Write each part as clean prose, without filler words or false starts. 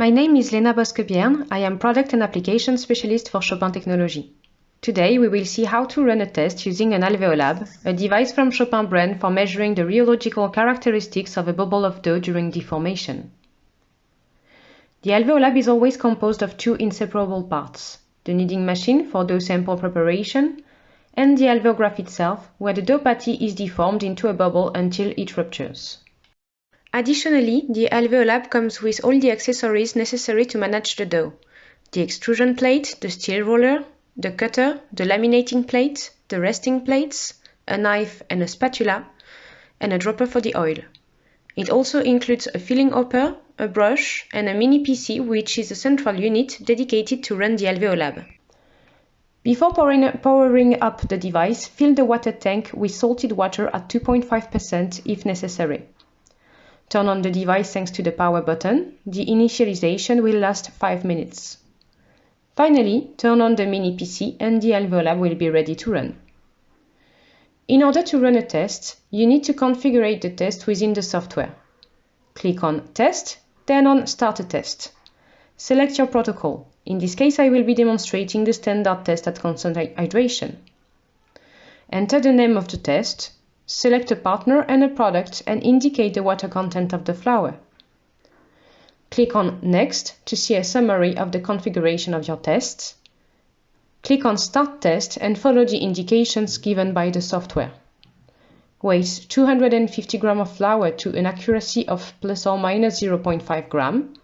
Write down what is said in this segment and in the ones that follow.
My name is Lena Bosque-Bierne. I am Product and Application Specialist for Chopin Technology. Today we will see how to run a test using an Alveolab, a device from Chopin brand for measuring the rheological characteristics of a bubble of dough during deformation. The Alveolab is always composed of two inseparable parts: the kneading machine for dough sample preparation, and the alveograph itself, where the dough patty is deformed into a bubble until it ruptures. Additionally, the Alveolab comes with all the accessories necessary to manage the dough: the extrusion plate, the steel roller, the cutter, the laminating plate, the resting plates, a knife and a spatula, and a dropper for the oil. It also includes a filling hopper, a brush, and a mini PC, which is a central unit dedicated to run the Alveolab. Before powering up the device, fill the water tank with salted water at 2.5% if necessary. Turn on the device thanks to the power button. The initialization will last 5 minutes. Finally, turn on the mini PC and the Alveolab will be ready to run. In order to run a test, you need to configure the test within the software. Click on Test, then on Start a Test. Select your protocol. In this case, I will be demonstrating the standard test at constant hydration. Enter the name of the test, select a partner and a product, and indicate the water content of the flour. Click on Next to see a summary of the configuration of your tests. Click on Start Test and follow the indications given by the software. Weight 250 g of flour to an accuracy of plus or minus 0.5 g.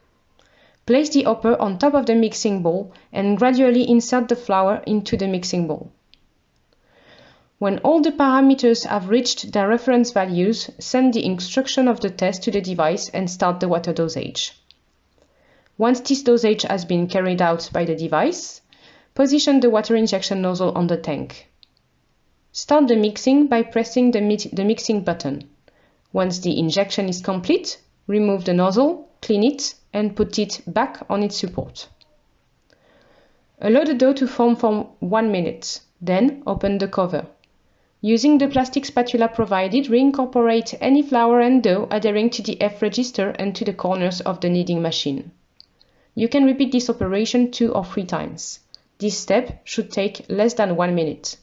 Place the hopper on top of the mixing bowl and gradually insert the flour into the mixing bowl. When all the parameters have reached their reference values, send the instruction of the test to the device and start the water dosage. Once this dosage has been carried out by the device, position the water injection nozzle on the tank. Start the mixing by pressing the mixing button. Once the injection is complete, remove the nozzle, clean it, and put it back on its support. Allow the dough to form for 1 minute, then open the cover. Using the plastic spatula provided, reincorporate any flour and dough adhering to the F register and to the corners of the kneading machine. You can repeat this operation 2 or 3 times. This step should take less than 1 minute.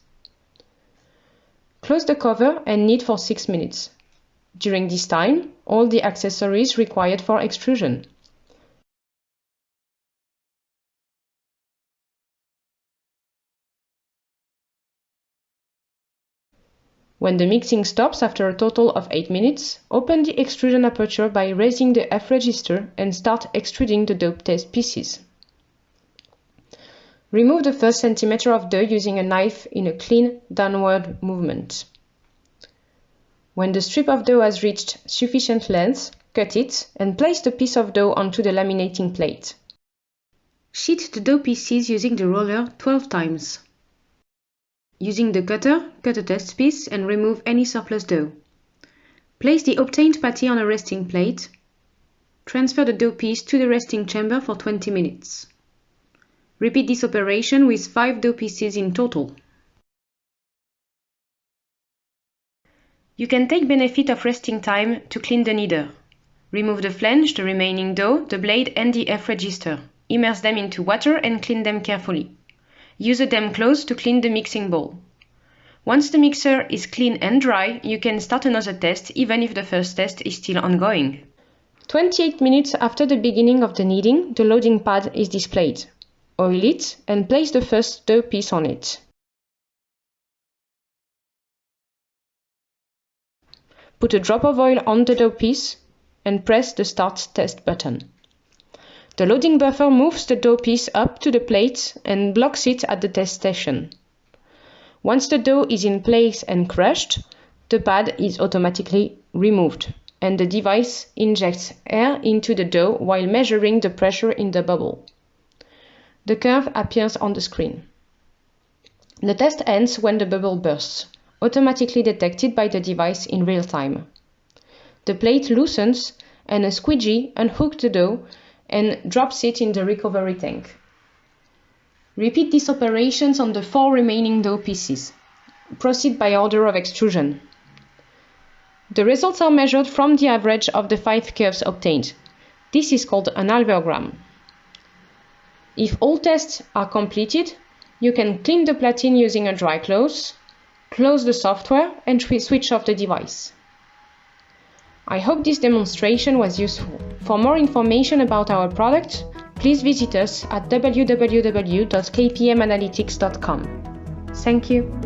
Close the cover and knead for 6 minutes. During this time, all the accessories required for extrusion. When the mixing stops after a total of 8 minutes, open the extrusion aperture by raising the F register and start extruding the dough test pieces. Remove the first centimeter of dough using a knife in a clean downward movement. When the strip of dough has reached sufficient length, cut it and place the piece of dough onto the laminating plate. Sheet the dough pieces using the roller 12 times. Using the cutter, cut a test piece and remove any surplus dough. Place the obtained patty on a resting plate. Transfer the dough piece to the resting chamber for 20 minutes. Repeat this operation with 5 dough pieces in total. You can take benefit of resting time to clean the kneader. Remove the flange, the remaining dough, the blade and the F register. Immerse them into water and clean them carefully. Use a damp cloth to clean the mixing bowl. Once the mixer is clean and dry, you can start another test even if the first test is still ongoing. 28 minutes after the beginning of the kneading, the loading pad is displayed. Oil it and place the first dough piece on it. Put a drop of oil on the dough piece and press the Start Test button. The loading buffer moves the dough piece up to the plate and blocks it at the test station. Once the dough is in place and crushed, the pad is automatically removed and the device injects air into the dough while measuring the pressure in the bubble. The curve appears on the screen. The test ends when the bubble bursts, automatically detected by the device in real time. The plate loosens and a squeegee unhooks the dough and drops it in the recovery tank. Repeat these operations on the 4 remaining dough pieces. Proceed by order of extrusion. The results are measured from the average of the 5 curves obtained. This is called an alveogram. If all tests are completed, you can clean the platine using a dry cloth, close the software, and switch off the device. I hope this demonstration was useful. For more information about our product, please visit us at www.kpmanalytics.com. Thank you.